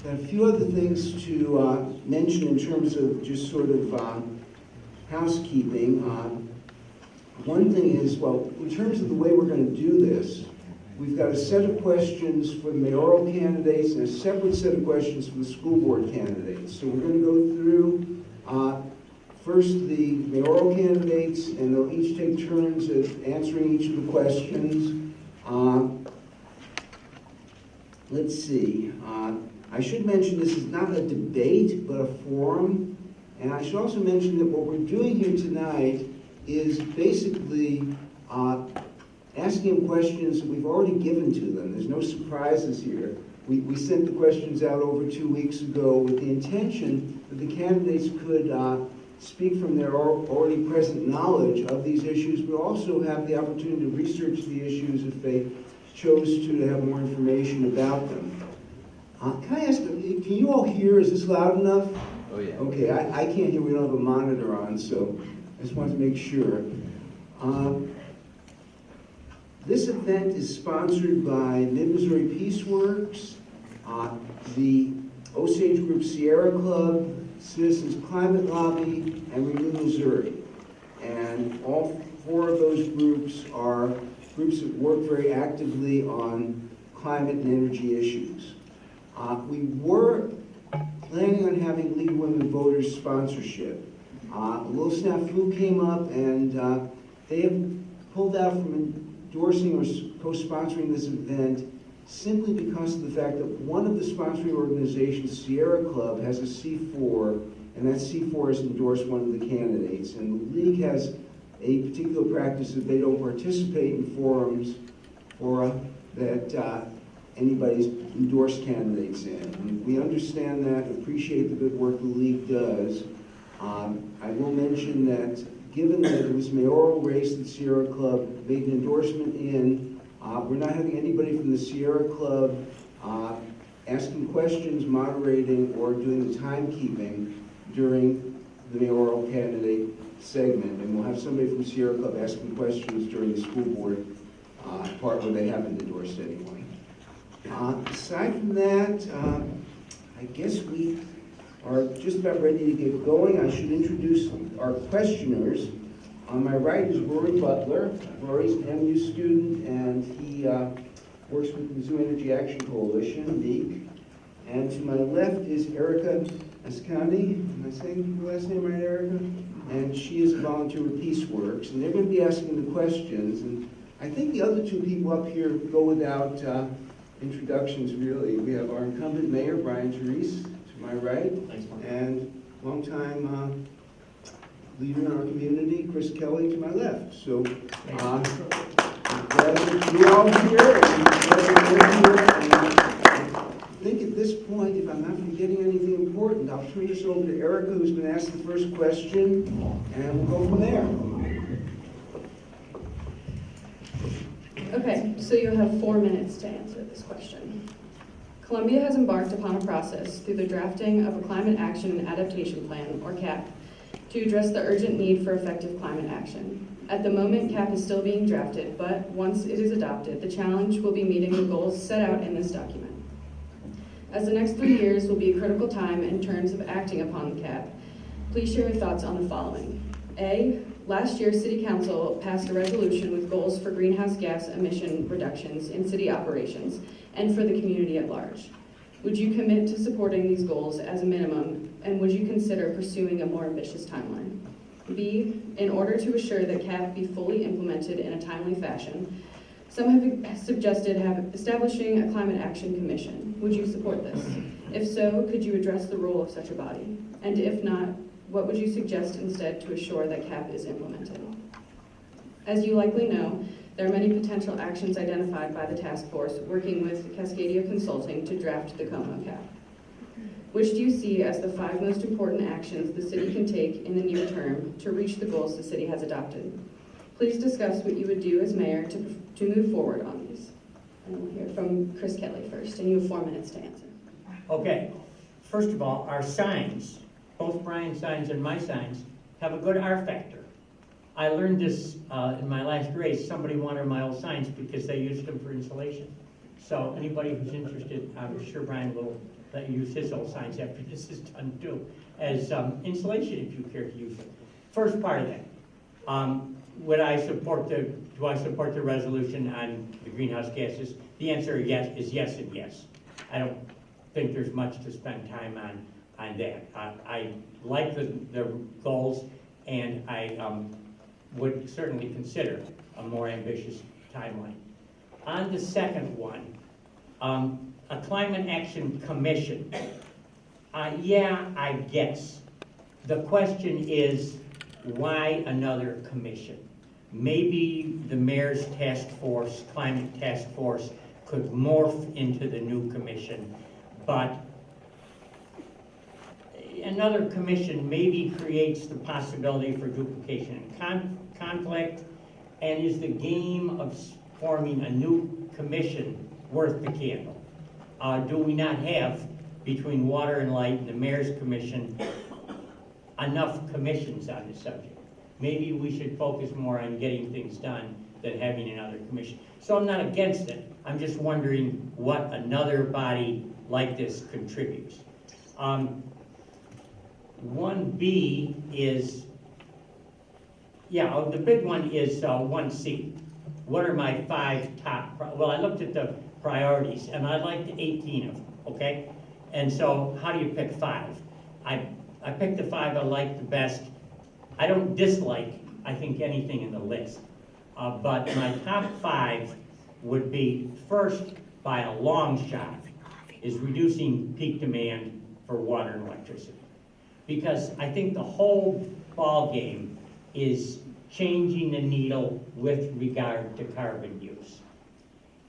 A few other things to mention in terms of just sort of housekeeping. One thing is, well, in terms of the way we're going to do this, we've got a set of questions for the mayoral candidates and a separate set of questions for the school board candidates. So we're going to go through first the mayoral candidates, and they'll each take turns at answering each of the questions. Let's see. I should mention this is not a debate, but a forum. And I should also mention that what we're doing here tonight is basically asking them questions that we've already given to them. There's no surprises here. We sent the questions out over 2 weeks ago with the intention that the candidates could speak from their already present knowledge of these issues, but also have the opportunity to research the issues if they chose to have more information about them. Can I ask, can you all hear? Is this loud enough? Oh, yeah. Okay, I can't hear. We don't have a monitor on, so I just wanted to make sure. This event is sponsored by Mid-Missouri Peaceworks, the Osage Group Sierra Club, Citizens Climate Lobby, and Renew Missouri. And all 4 of those groups are groups that work very actively on climate and energy issues. We were planning on having League of Women Voters sponsorship. A little snafu came up, and they have pulled out from endorsing or co-sponsoring this event simply because of the fact that one of the sponsoring organizations, Sierra Club, has a C4, and that C4 has endorsed one of the candidates. And the league has a particular practice that they don't participate in forums that anybody's endorsed candidates in. And we understand that, appreciate the good work the league does. I will mention that given that it was mayoral race that Sierra Club made an endorsement in, we're not having anybody from the Sierra Club asking questions, moderating, or doing the timekeeping during the mayoral candidate segment. And we'll have somebody from Sierra Club asking questions during the school board part where they haven't endorsed anyone. Aside from that, I guess we are just about ready to get going. I should introduce our questioners. On my right is Rory Butler. Rory's an MU student, and he works with the Mizzou Energy Action Coalition, MEAC. And to my left is Erica Ascandi. Am I saying your last name right, Erica? And she is a volunteer with Peaceworks, and they're going to be asking the questions. And I think the other 2 people up here go without introductions, really. We have our incumbent mayor, Brian Therese, to my right. Thanks, Mark. And longtime leader in our community, Chris Kelly, to my left. So I'm glad that you're all here, and I think at this point, if I'm not forgetting anything important, I'll turn this over to Erica, who's going to ask the first question, and we'll go from there. Okay, so you have 4 minutes to answer this question. Columbia has embarked upon a process through the drafting of a Climate Action and Adaptation Plan, or CAP, to address the urgent need for effective climate action. At the moment, CAP is still being drafted, but once it is adopted, the challenge will be meeting the goals set out in this document. As the next 3 years will be a critical time in terms of acting upon the CAP, please share your thoughts on the following. A, last year, City Council passed a resolution with goals for greenhouse gas emission reductions in city operations and for the community at large. Would you commit to supporting these goals as a minimum, and would you consider pursuing a more ambitious timeline? B, in order to assure that CAP be fully implemented in a timely fashion, some have suggested establishing a climate action commission. Would you support this? If so, could you address the role of such a body? And if not, what would you suggest instead to assure that CAP is implemented? As you likely know, there are many potential actions identified by the task force working with Cascadia Consulting to draft the Como CAP. Which do you see as the 5 most important actions the city can take in the near term to reach the goals the city has adopted? Please discuss what you would do as mayor to move forward on these. And we'll hear from Chris Kelly first, and you have 4 minutes to answer. Okay, first of all, our signs, both Brian's signs and my signs, have a good R factor. I learned this in my last race. Somebody wanted my old signs because they used them for insulation. So anybody who's interested, I'm sure Brian will let you use his old signs after this is done too, as insulation if you care to use it. First part of that, do I support the resolution on the greenhouse gases? The answer is yes and yes. I don't think there's much to spend time on that. I like the goals, and I would certainly consider a more ambitious timeline. On the second one, a climate action commission. Yeah, I guess. The question is, why another commission? Maybe the mayor's task force, climate task force, could morph into the new commission, but another commission maybe creates the possibility for duplication and conflict, and is the game of forming a new commission worth the candle? Do we not have, between Water and Light and the Mayor's Commission, enough commissions on the subject? Maybe we should focus more on getting things done than having another commission. So I'm not against it. I'm just wondering what another body like this contributes. 1B is, the big one is 1C. What are my 5 top, well, I looked at the priorities, and I liked 18 of them, okay? And so how do you pick 5? I picked the 5 I like the best. I don't dislike, I think, anything in the list. But my top 5 would be, first, by a long shot, is reducing peak demand for water and electricity. Because I think the whole ball game is changing the needle with regard to carbon use.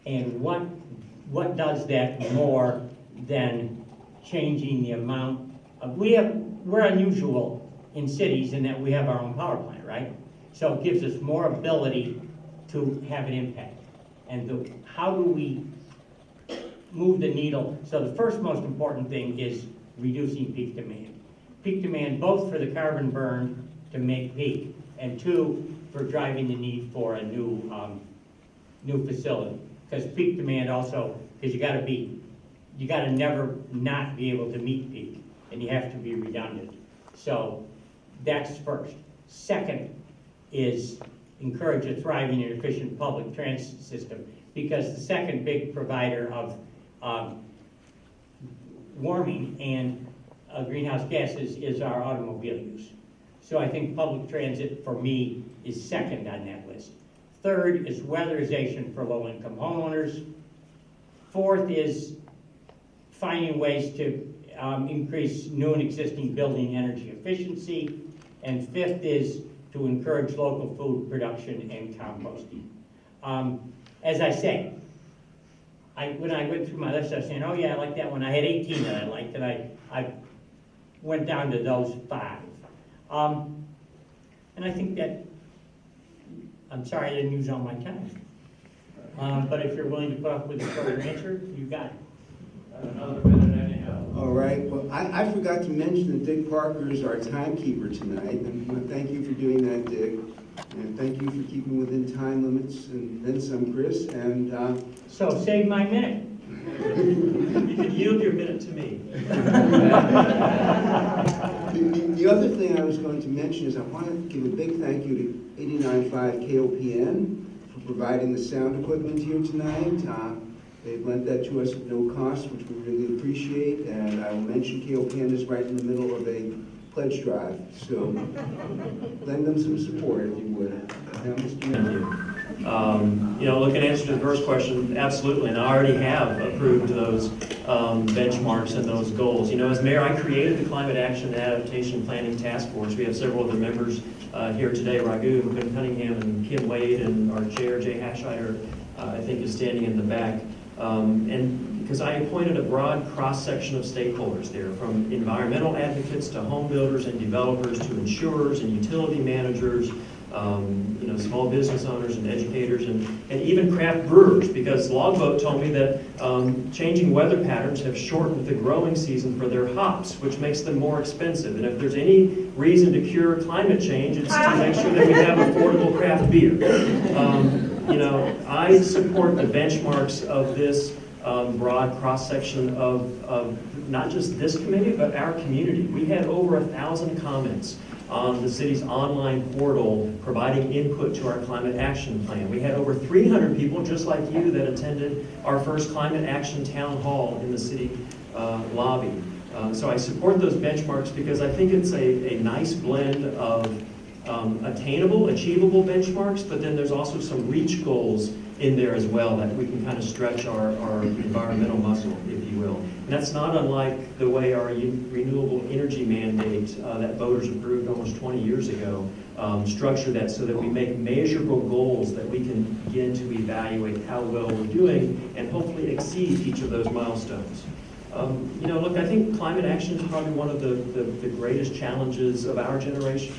And what does that more than changing the amount of, we're unusual in cities in that we have our own power plant, right? So it gives us more ability to have an impact. And how do we move the needle? So the first most important thing is reducing peak demand. Peak demand both for the carbon burn to make peak, and 2, for driving the need for a new facility. Because peak demand also, because you gotta never not be able to meet peak, and you have to be redundant. So that's first. Second is encourage a thriving and efficient public transit system, because the second big provider of warming and greenhouse gases is our automobile use. So I think public transit, for me, is second on that list. Third is weatherization for low-income homeowners. Fourth is finding ways to increase new and existing building energy efficiency. And fifth is to encourage local food production and composting. As I say, when I went through my list, I was saying, oh yeah, I like that one. I had 18 that I liked, and I went down to those 5. And I think that, I'm sorry I didn't use all my time. But if you're willing to put up with a shorter answer, you got it. Another minute anyhow. All right, well, I forgot to mention that Dick Parker is our timekeeper tonight, and thank you for doing that, Dick. And thank you for keeping within time limits, and then some, Chris, and... So save my minute. You can yield your minute to me. The other thing I was going to mention is I want to give a big thank you to 89.5 KOPN for providing the sound equipment here tonight. They've lent that to us at no cost, which we really appreciate, and I will mention KOPN is right in the middle of a pledge drive, so lend them some support if you would. Now, Mr. Mayor. Look, in answer to the first question, absolutely, and I already have approved those benchmarks and those goals. As mayor, I created the Climate Action and Adaptation Planning Task Force. We have several of the members here today, Raghu, Quinn Cunningham, and Kim Wade, and our chair, Jay Hasheider, I think is standing in the back. And because I appointed a broad cross-section of stakeholders there, from environmental advocates to home builders and developers to insurers and utility managers, small business owners and educators, and even craft brewers, because Logboat told me that changing weather patterns have shortened the growing season for their hops, which makes them more expensive. And if there's any reason to cure climate change, it's to make sure that we have affordable craft beer. I support the benchmarks of this broad cross-section of not just this committee, but our community. We had over 1,000 comments on the city's online portal providing input to our climate action plan. We had over 300 people, just like you, that attended our first climate action town hall in the city lobby. So I support those benchmarks because I think it's a nice blend of attainable, achievable benchmarks, but then there's also some reach goals in there as well that we can kind of stretch our environmental muscle, if you will. And that's not unlike the way our renewable energy mandate that voters approved almost 20 years ago structure that so that we make measurable goals that we can begin to evaluate how well we're doing and hopefully exceed each of those milestones. Look, I think climate action is probably one of the greatest challenges of our generation.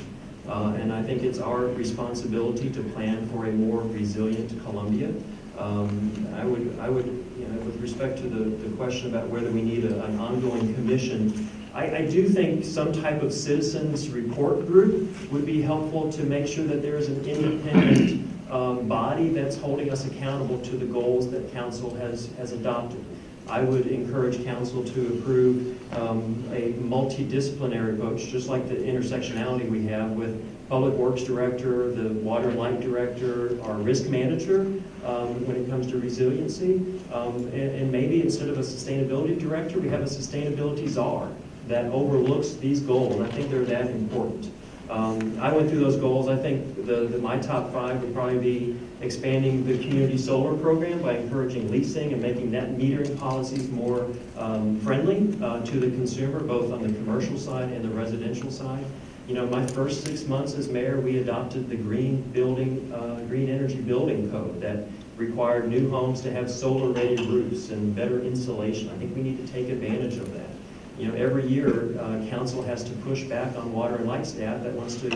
And I think it's our responsibility to plan for a more resilient Columbia. I would, with respect to the question about whether we need an ongoing commission, I do think some type of citizens report group would be helpful to make sure that there is an independent body that's holding us accountable to the goals that council has adopted. I would encourage council to approve a multidisciplinary approach, just like the intersectionality we have with Public Works Director, the Water and Light Director, our risk manager when it comes to resiliency. And maybe instead of a sustainability director, we have a sustainability czar that overlooks these goals. I think they're that important. I went through those goals. I think my top 5 would probably be expanding the community solar program by encouraging leasing and making net metering policies more friendly to the consumer, both on the commercial side and the residential side. My first 6 months as mayor, we adopted the green energy building code that required new homes to have solar-rated roofs and better insulation. I think we need to take advantage of that. Every year, council has to push back on water and light staff that wants to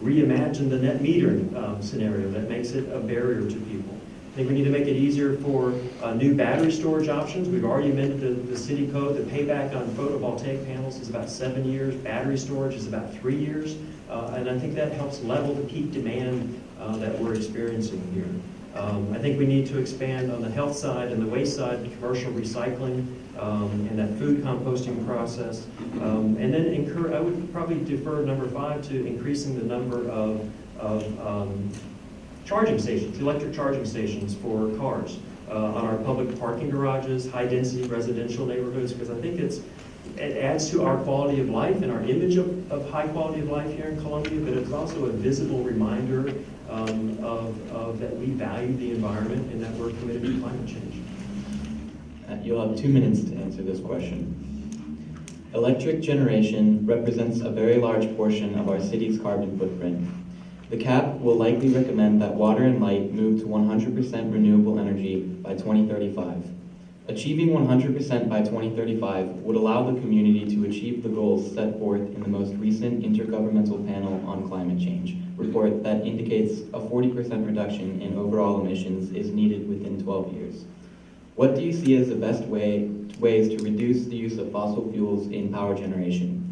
reimagine the net metering scenario that makes it a barrier to people. I think we need to make it easier for new battery storage options. We've already amended the city code. The payback on photovoltaic panels is about 7 years. Battery storage is about 3 years. And I think that helps level the peak demand that we're experiencing here. I think we need to expand on the health side and the waste side, commercial recycling, and that food composting process. And then I would probably defer number 5 to increasing the number of charging stations, electric charging stations for cars on our public parking garages, high-density residential neighborhoods, because I think it adds to our quality of life and our image of high quality of life here in Columbia, but it's also a visible reminder of that we value the environment and that we're committed to climate change. You'll have 2 minutes to answer this question. Electric generation represents a very large portion of our city's carbon footprint. The CAP will likely recommend that water and light move to 100% renewable energy by 2035. Achieving 100% by 2035 would allow the community to achieve the goals set forth in the most recent Intergovernmental Panel on Climate Change report that indicates a 40% reduction in overall emissions is needed within 12 years. What do you see as the best ways to reduce the use of fossil fuels in power generation?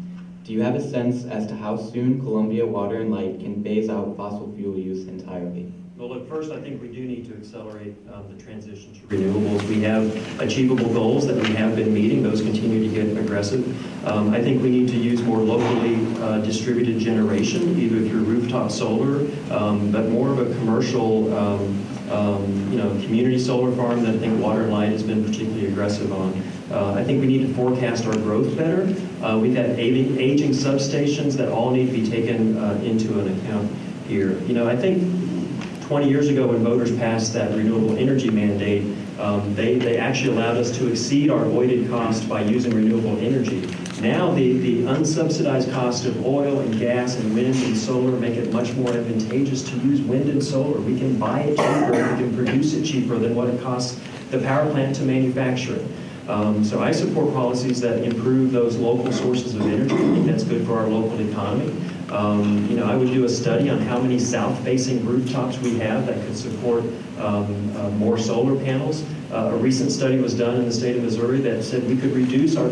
Do you have a sense as to how soon Columbia Water and Light can phase out fossil fuel use entirely? Well, at first, I think we do need to accelerate the transition to renewables. We have achievable goals that we have been meeting. Those continue to get aggressive. I think we need to use more locally distributed generation, either through rooftop solar, but more of a commercial, community solar farm that I think Water and Light has been particularly aggressive on. I think we need to forecast our growth better. We've got aging substations that all need to be taken into an account here. I think 20 years ago when voters passed that renewable energy mandate, they actually allowed us to exceed our avoided cost by using renewable energy. Now the unsubsidized cost of oil and gas and wind and solar make it much more advantageous to use wind and solar. We can buy it cheaper, we can produce it cheaper than what it costs the power plant to manufacture it. So I support policies that improve those local sources of energy. I think that's good for our local economy. I would do a study on how many south-facing rooftops we have that could support more solar panels. A recent study was done in the state of Missouri that said we could reduce our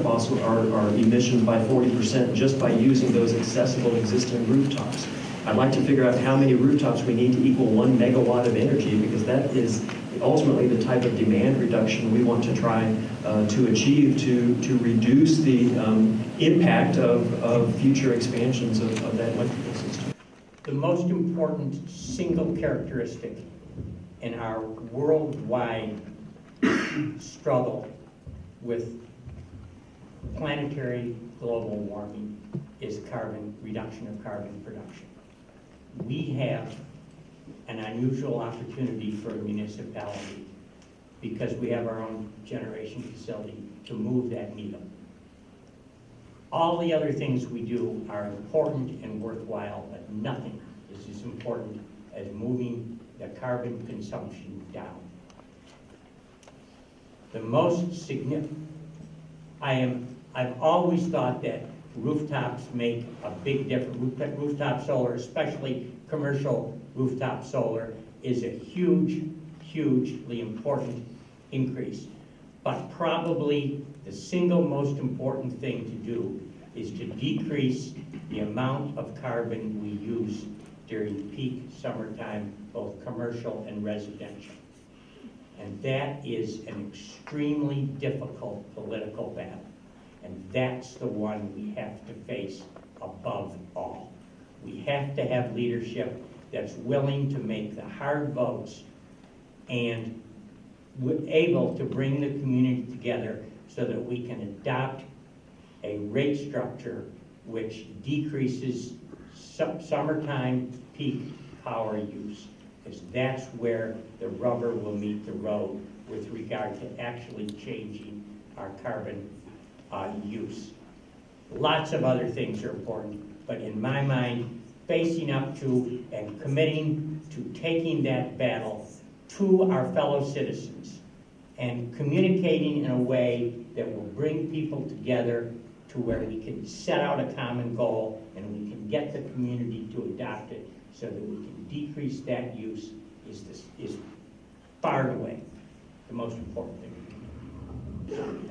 emissions by 40% just by using those accessible existing rooftops. I'd like to figure out how many rooftops we need to equal 1 megawatt of energy, because that is ultimately the type of demand reduction we want to try to achieve to reduce the impact of future expansions of that electrical system. The most important single characteristic in our worldwide struggle with planetary global warming is reduction of carbon production. We have an unusual opportunity for a municipality because we have our own generation facility to move that needle. All the other things we do are important and worthwhile, but nothing is as important as moving the carbon consumption down. The most significant, I've always thought that rooftops make a big difference. Rooftop solar, especially commercial rooftop solar, is a hugely important increase. But probably the single most important thing to do is to decrease the amount of carbon we use during peak summertime, both commercial and residential. And that is an extremely difficult political battle. And that's the one we have to face above all. We have to have leadership that's willing to make the hard votes and able to bring the community together so that we can adopt a rate structure which decreases summertime peak power use, because that's where the rubber will meet the road with regard to actually changing our carbon use. Lots of other things are important, but in my mind, facing up to and committing to taking that battle to our fellow citizens and communicating in a way that will bring people together to where we can set out a common goal and we can get the community to adopt it so that we can decrease that use is far and away the most important thing.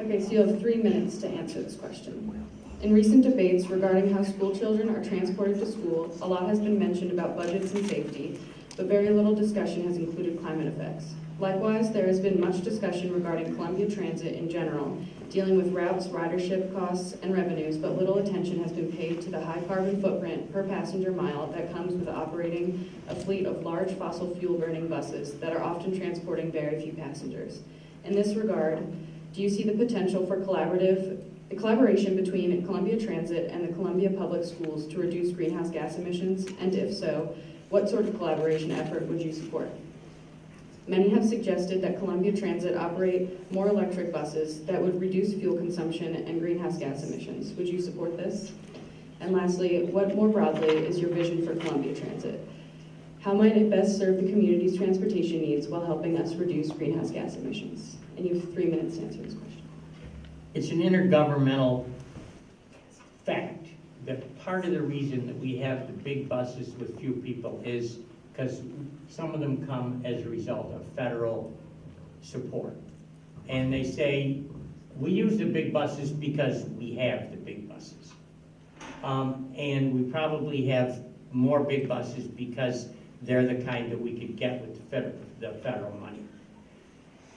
Okay, so you have 3 minutes to answer this question. In recent debates regarding how school children are transported to school, a lot has been mentioned about budgets and safety, but very little discussion has included climate effects. Likewise, there has been much discussion regarding Columbia Transit in general, dealing with routes, ridership costs, and revenues, but little attention has been paid to the high carbon footprint per passenger mile that comes with operating a fleet of large fossil fuel burning buses that are often transporting very few passengers. In this regard, do you see the potential for collaboration between Columbia Transit and the Columbia Public Schools to reduce greenhouse gas emissions? And if so, what sort of collaboration effort would you support? Many have suggested that Columbia Transit operate more electric buses that would reduce fuel consumption and greenhouse gas emissions. Would you support this? And lastly, what more broadly is your vision for Columbia Transit? How might it best serve the community's transportation needs while helping us reduce greenhouse gas emissions? And you have 3 minutes to answer this question. It's an intergovernmental fact that part of the reason that we have the big buses with few people is because some of them come as a result of federal support. And they say, we use the big buses because we have the big buses. And we probably have more big buses because they're the kind that we could get with the federal money.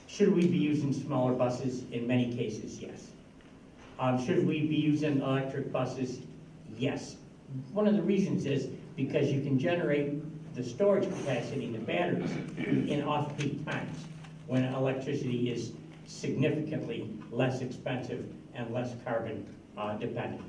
Should we be using smaller buses? In many cases, yes. Should we be using electric buses? Yes. One of the reasons is because you can generate the storage capacity in the batteries in off-peak times when electricity is significantly less expensive and less carbon dependent.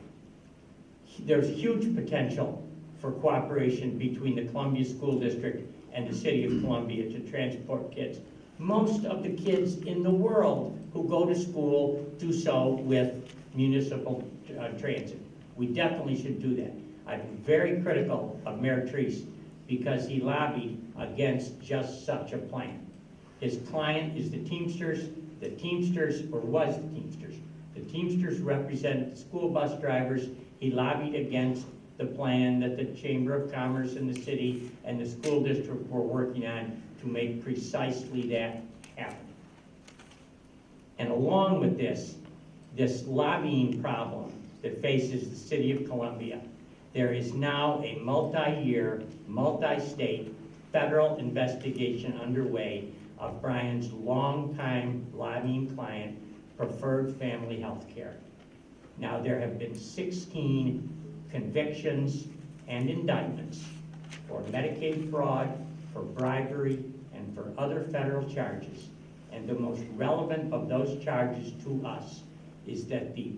There's huge potential for cooperation between the Columbia School District and the City of Columbia to transport kids. Most of the kids in the world who go to school do so with municipal transit. We definitely should do that. I've been very critical of Mayor Treese because he lobbied against just such a plan. His client is the Teamsters. The Teamsters, or was the Teamsters. The Teamsters represent school bus drivers. He lobbied against the plan that the Chamber of Commerce and the city and the school district were working on to make precisely that happen. And along with this lobbying problem that faces the City of Columbia, there is now a multi-year, multi-state federal investigation underway of Brian's longtime lobbying client, Preferred Family Health Care. Now, there have been 16 convictions and indictments for Medicaid fraud, for bribery, and for other federal charges. And the most relevant of those charges to us is that the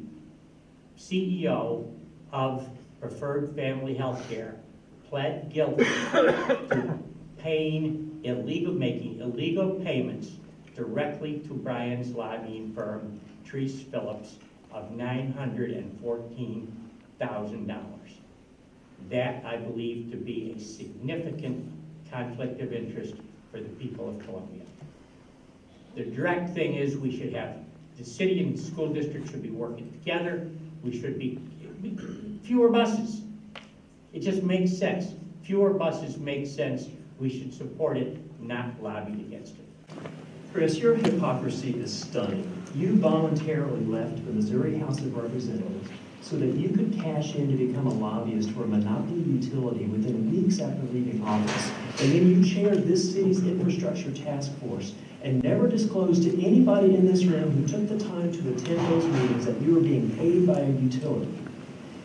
CEO of Preferred Family Health Care pled guilty to making illegal payments directly to Brian's lobbying firm, Treese Phillips, of $914,000. That I believe to be a significant conflict of interest for the people of Columbia. The direct thing is we should have, the city and school district should be working together. We should be, fewer buses. It just makes sense. Fewer buses make sense. We should support it, not lobby against it. Chris, your hypocrisy is stunning. You voluntarily left the Missouri House of Representatives so that you could cash in to become a lobbyist for a monopoly utility within weeks after leaving office. And then you chaired this city's infrastructure task force and never disclosed to anybody in this room who took the time to attend those meetings that you were being paid by a utility.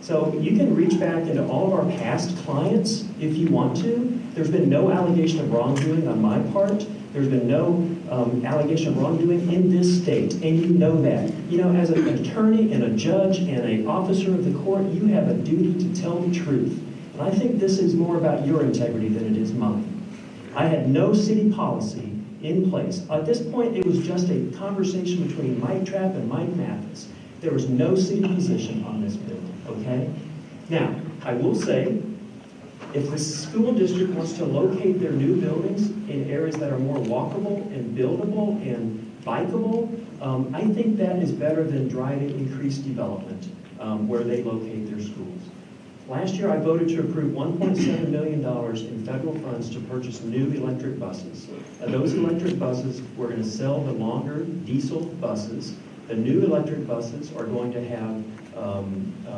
So you can reach back into all of our past clients if you want to. There's been no allegation of wrongdoing on my part. There's been no allegation of wrongdoing in this state, and you know that. You know, as an attorney and a judge and an officer of the court, you have a duty to tell the truth. And I think this is more about your integrity than it is mine. I had no city policy in place. At this point, it was just a conversation between Mike Trapp and Mike Mathis. There was no city position on this bill, okay? Now, I will say, if the school district wants to locate their new buildings in areas that are more walkable and buildable and bikeable, I think that is better than driving increased development where they locate their schools. Last year, I voted to approve $1.7 million in federal funds to purchase new electric buses. Those electric buses, we're going to sell the longer diesel buses. The new electric buses are going to have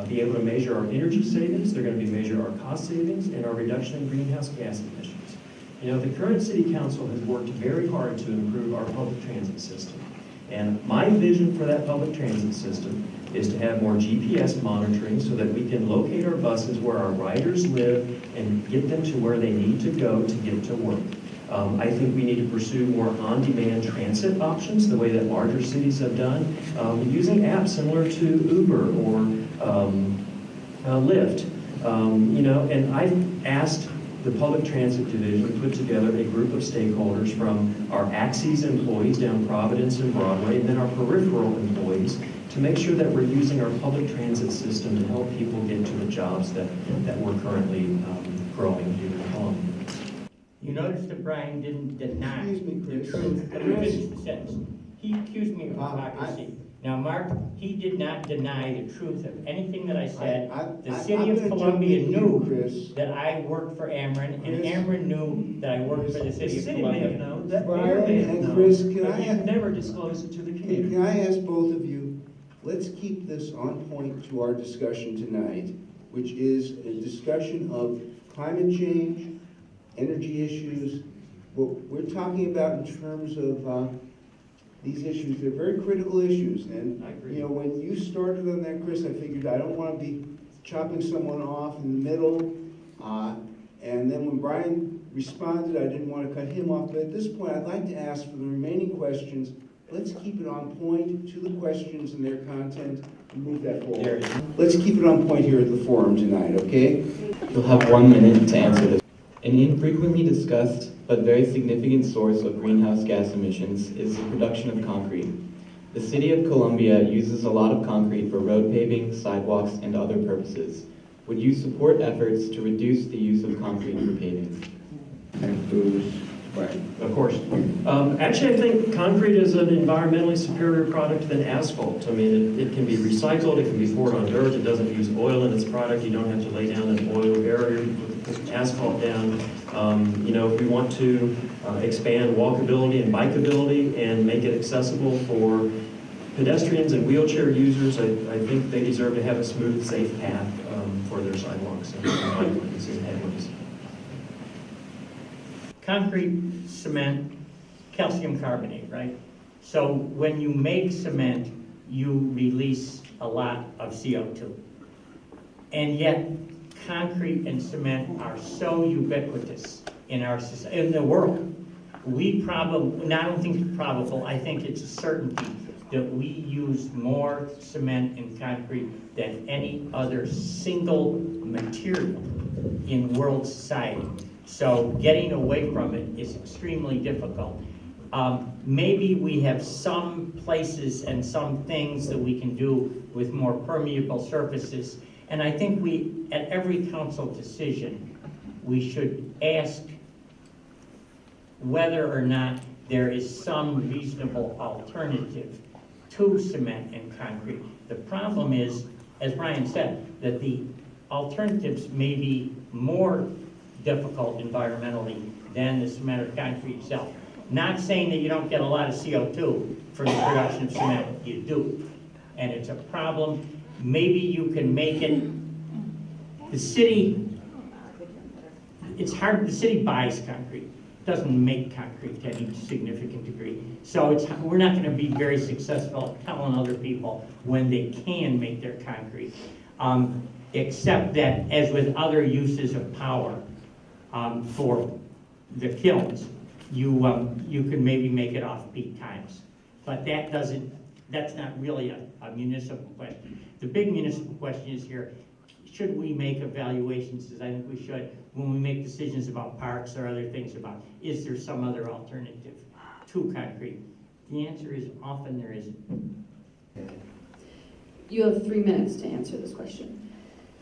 be able to measure our energy savings, they're going to be measure our cost savings, and our reduction in greenhouse gas emissions. You know, the current city council has worked very hard to improve our public transit system. And my vision for that public transit system is to have more GPS monitoring so that we can locate our buses where our riders live and get them to where they need to go to get to work. I think we need to pursue more on-demand transit options, the way that larger cities have done, using apps similar to Uber or Lyft. You know, and I've asked the Public Transit Division to put together a group of stakeholders from our Axes employees down Providence and Broadway, and then our peripheral employees, to make sure that we're using our public transit system to help people get to the jobs that we're currently growing here in Columbia. You notice that Brian didn't deny Excuse me, the Chris. truth. Let me finish the sentence. He accused me of hypocrisy. Now, Mark, he did not deny the truth of anything that I said. The city of Columbia knew that I worked for Ameren, and Ameren knew that I worked for the city of city may have Columbia. known, that Brian mayor may have and known, Chris, can but I you've have- never disclosed it to the community. Can I ask both of you, let's keep this on point to our discussion tonight, which is a discussion of climate change, energy issues. What we're talking about in terms of these issues, they're very critical issues. And, I agree. you know, when you started on that, Chris, I figured I don't want to be chopping someone off in the middle. And then when Brian responded, I didn't want to cut him off. But at this point, I'd like to ask for the remaining questions. Let's keep it on point to the questions and their content and move that forward. Let's keep it on point here at the forum tonight, okay? You'll have 1 minute to answer this. An infrequently discussed but very significant source of greenhouse gas emissions is the production of concrete. The city of Columbia uses a lot of concrete for road paving, sidewalks, and other purposes. Would you support efforts to reduce the use of concrete for paving? Right. Of course. Actually, I think concrete is an environmentally superior product than asphalt. I mean, it can be recycled, it can be poured on dirt, it doesn't use oil in its product, you don't have to lay down an oil barrier, put asphalt down. You know, if we want to expand walkability and bikeability and make it accessible for pedestrians and wheelchair users, I think they deserve to have a smooth, safe path for their sidewalks and bike lanes and headways. concrete, cement, calcium carbonate, right? So when you make cement, you release a lot of CO2. And yet, concrete and cement are so ubiquitous in our society, in the world. We probably, I don't think it's probable, I think it's a certainty that we use more cement and concrete than any other single material in world society. So getting away from it is extremely difficult. Maybe we have some places and some things that we can do with more permeable surfaces. And I think we, at every council decision, we should ask whether or not there is some reasonable alternative to cement and concrete. The problem is, as Brian said, that the alternatives may be more difficult environmentally than the cement or concrete itself. Not saying that you don't get a lot of CO2 from the production of cement, you do. And it's a problem. Maybe you can make it, the city, it's hard, the city buys concrete, doesn't make concrete to any significant degree. So we're not gonna be very successful at telling other people when they can make their concrete. Except that, as with other uses of power for the kilns, you can maybe make it off peak times. But that's not really a municipal question. The big municipal question is here, should we make evaluations, as I think we should, when we make decisions about parks or other things about, is there some other alternative to concrete? The answer is often there isn't. You have 3 minutes to answer this question.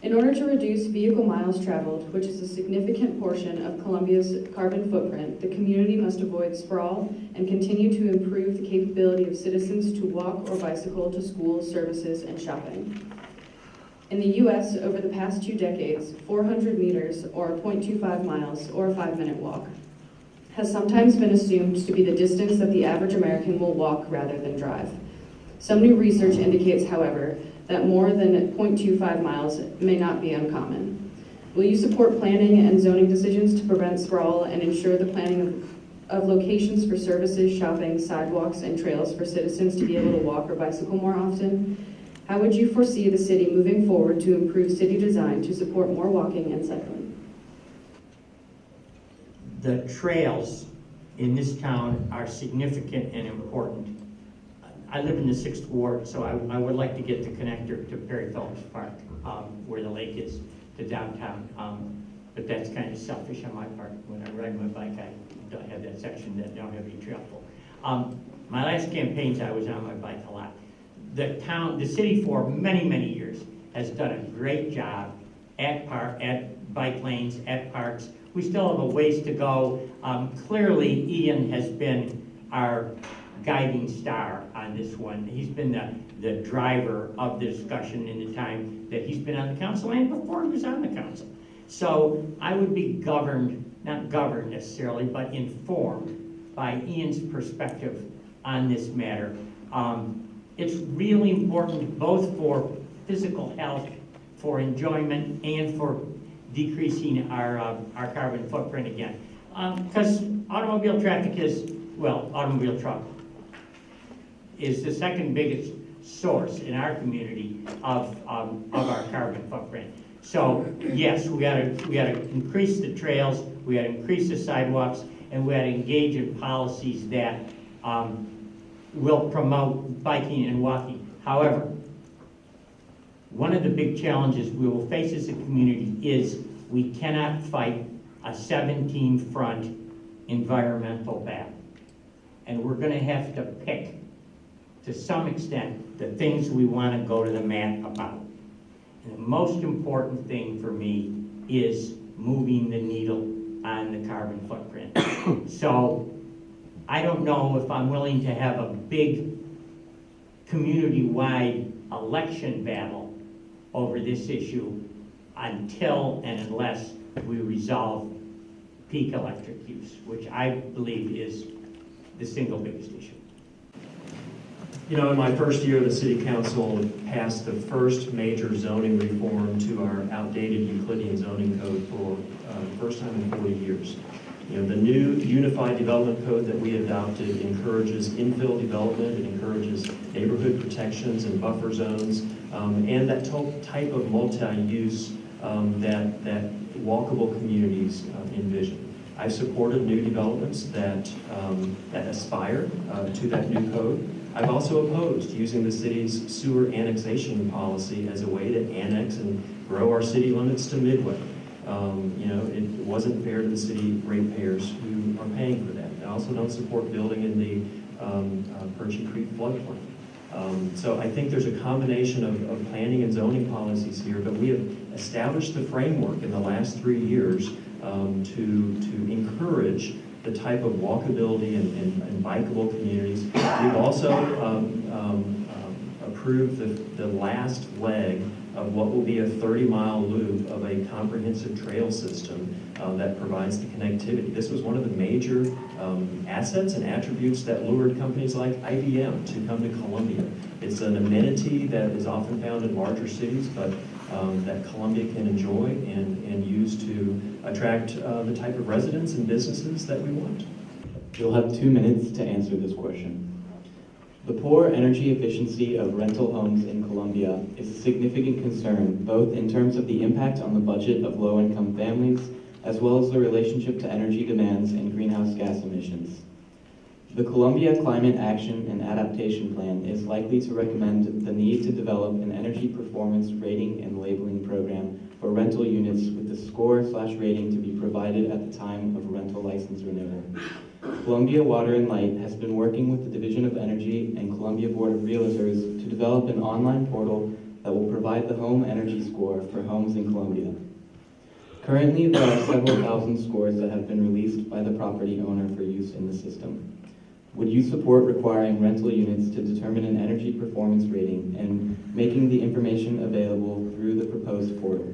In order to reduce vehicle miles traveled, which is a significant portion of Columbia's carbon footprint, the community must avoid sprawl and continue to improve the capability of citizens to walk or bicycle to school, services, and shopping. In the U.S., over the past 2 decades, 400 meters, or 0.25 miles, or a 5-minute walk, has sometimes been assumed to be the distance that the average American will walk rather than drive. Some new research indicates, however, that more than 0.25 miles may not be uncommon. Will you support planning and zoning decisions to prevent sprawl and ensure the planning of locations for services, shopping, sidewalks, and trails for citizens to be able to walk or bicycle more often? How would you foresee the city moving forward to improve city design to support more walking and cycling? The trails in this town are significant and important. I live in the 6th Ward, so I would like to get the connector to Perry Phillips Park, where the lake is, to downtown. But that's kind of selfish on my part. When I ride my bike, I don't have that section that don't have any trail pull. My last campaigns, I was on my bike a lot. The city for many, many years has done a great job at bike lanes, at parks. We still have a ways to go. Clearly, Ian has been our guiding star on this one. He's been the driver of the discussion in the time that he's been on the council and before he was on the council. So I would be governed, not governed necessarily, but informed by Ian's perspective on this matter. It's really important both for physical health, for enjoyment, and for decreasing our carbon footprint again. Because automobile traffic is, well, automobile truck is the second biggest source in our community of our carbon footprint. So yes, we gotta increase the trails, we gotta increase the sidewalks, and we gotta engage in policies that will promote biking and walking. However, one of the big challenges we will face as a community is we cannot fight a 17-front environmental battle. And we're gonna have to pick, to some extent, the things we wanna go to the mat about. And the most important thing for me is moving the needle on the carbon footprint. So I don't know if I'm willing to have a big community-wide election battle over this issue until and unless we resolve peak electric use, which I believe is the single biggest issue. You know, in my first year, the city council passed the first major zoning reform to our outdated Euclidean zoning code for the first time in 40 years. The new unified development code that we adopted encourages infill development, it encourages neighborhood protections and buffer zones, and that type of multi-use that walkable communities envision. I've supported new developments that aspire to that new code. I've also opposed using the city's sewer annexation policy as a way to annex and grow our city limits to Midway. It wasn't fair to the city ratepayers who are paying for that. I also don't support building in the Perchie Creek floodplain. So I think there's a combination of planning and zoning policies here, but we have established the framework in the last 3 years to encourage the type of walkability and bikeable communities. We've also approved the last leg of what will be a 30-mile loop of a comprehensive trail system that provides the connectivity. This was one of the major assets and attributes that lured companies like IBM to come to Columbia. It's an amenity that is often found in larger cities, but that Columbia can enjoy and use to attract the type of residents and businesses that we want. You'll have 2 minutes to answer this question. The poor energy efficiency of rental homes in Columbia is a significant concern, both in terms of the impact on the budget of low-income families, as well as the relationship to energy demands and greenhouse gas emissions. The Columbia Climate Action and Adaptation Plan is likely to recommend the need to develop an energy performance rating and labeling program for rental units with the score/rating to be provided at the time of rental license renewal. Columbia Water and Light has been working with the Division of Energy and Columbia Board of Realtors to develop an online portal that will provide the home energy score for homes in Columbia. Currently, there are several thousand scores that have been released by the property owner for use in the system. Would you support requiring rental units to determine an energy performance rating and making the information available through the proposed portal?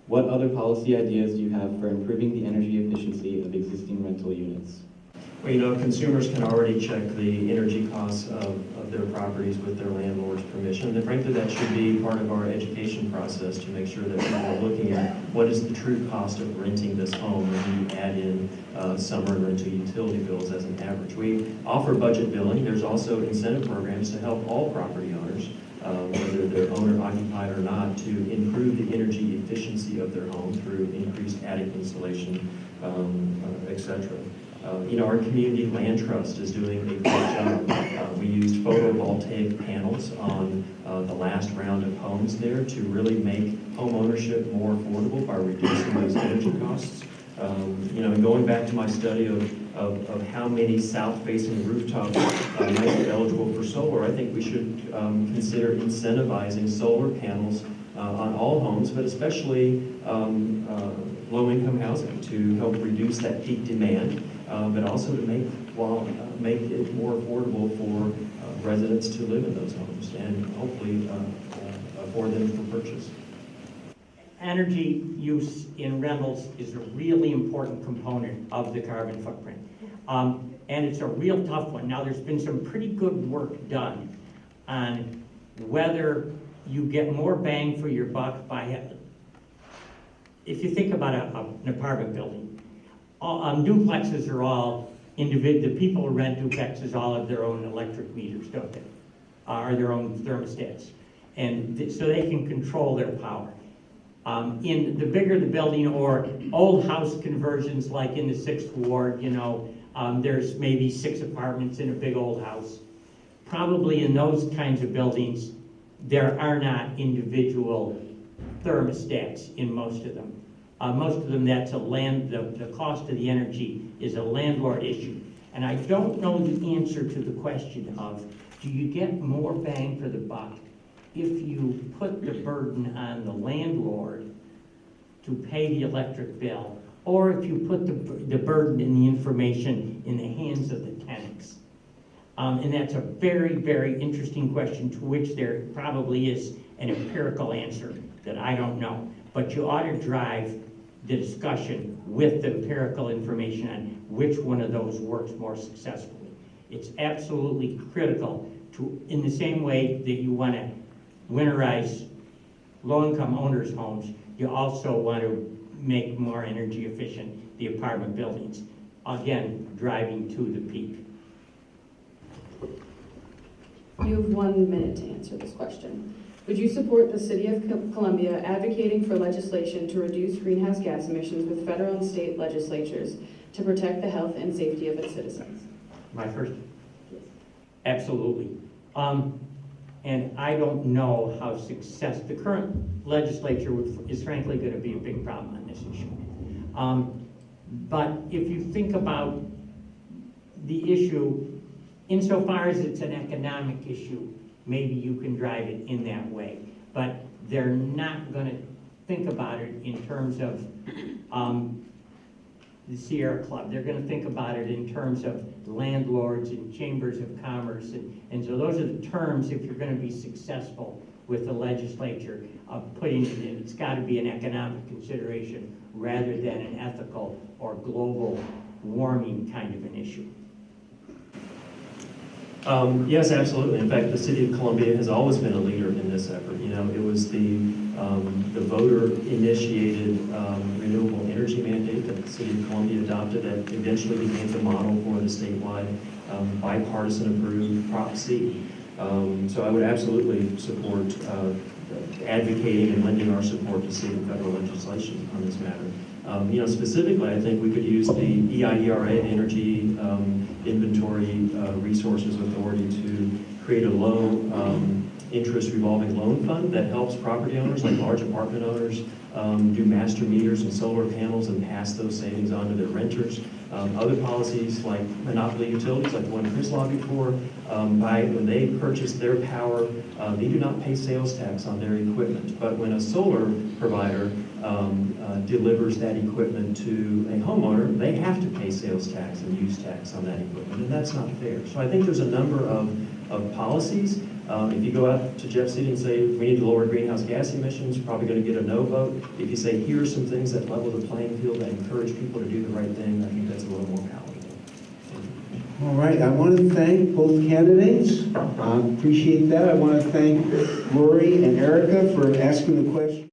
What other policy ideas do you have for improving the energy efficiency of existing rental units? Well, consumers can already check the energy costs of their properties with their landlord's permission. And frankly, that should be part of our education process to make sure that people are looking at what is the true cost of renting this home when you add in summer and rental utility bills as an average. We offer budget billing. There's also incentive programs to help all property owners, whether they're owner occupied or not, to improve the energy efficiency of their home through increased attic insulation, etc. Our community land trust is doing a great job. We used photovoltaic panels on the last round of homes there to really make home ownership more affordable by reducing those energy costs. And going back to my study of how many south-facing rooftops might be eligible for solar, I think we should consider incentivizing solar panels on all homes, but especially low-income housing to help reduce that peak demand. But also to make it more affordable for residents to live in those homes and hopefully for them for purchase. Energy use in rentals is a really important component of the carbon footprint. And it's a real tough one. Now, there's been some pretty good work done on whether you get more bang for your buck by, if you think about an apartment building, duplexes are all individual. The people who rent duplexes all have their own electric meters, don't they? Or their own thermostats. And so they can control their power. In the bigger the building or old house conversions like in the 6th Ward, there's maybe 6 apartments in a big old house. Probably in those kinds of buildings, there are not individual thermostats in most of them. Most of them, that's the cost of the energy is a landlord issue. And I don't know the answer to the question of, do you get more bang for the buck if you put the burden on the landlord to pay the electric bill, or if you put the burden and the information in the hands of the tenants? And that's a very, very interesting question to which there probably is an empirical answer that I don't know. But you ought to drive the discussion with the empirical information on which one of those works more successfully. It's absolutely critical to, in the same way that you want to winterize low-income owners' homes, you also want to make more energy efficient the apartment buildings. again, driving to the peak. You have 1 minute to answer this question. Would you support the City of Columbia advocating for legislation to reduce greenhouse gas emissions with federal and state legislatures to protect the health and safety of its citizens? My first, absolutely. And I don't know how the current legislature is frankly going to be a big problem on this issue. But if you think about the issue, insofar as it's an economic issue, maybe you can drive it in that way. But they're not going to think about it in terms of the Sierra Club. They're going to think about it in terms of landlords and chambers of commerce. And so those are the terms, if you're going to be successful with the legislature, of putting it in. It's got to be an economic consideration rather than an ethical or global warming kind of an issue. Yes, absolutely. In fact, the City of Columbia has always been a leader in this effort. You know, it was the voter-initiated renewable energy mandate that the City of Columbia adopted that eventually became the model for the statewide bipartisan approved Prop C. So I would absolutely support advocating and lending our support to state and federal legislation on this matter. You know, specifically, I think we could use the EIDRA, the Energy Inventory Resources Authority, to create a low interest revolving loan fund that helps property owners, like large apartment owners, do master meters and solar panels and pass those savings on to their renters. Other policies like monopoly utilities, like the one Chris lobbied for, when they purchase their power, they do not pay sales tax on their equipment. But when a solar provider delivers that equipment to a homeowner, they have to pay sales tax and use tax on that equipment, and that's not fair. So I think there's a number of policies. If you go out to Jeff City and say, we need to lower greenhouse gas emissions, you're probably going to get a no vote. If you say, here are some things that level the playing field, that encourage people to do the right thing, I think that's a little more palatable. All right, I want to thank both candidates. Appreciate that. I want to thank Rory and Erica for asking the question.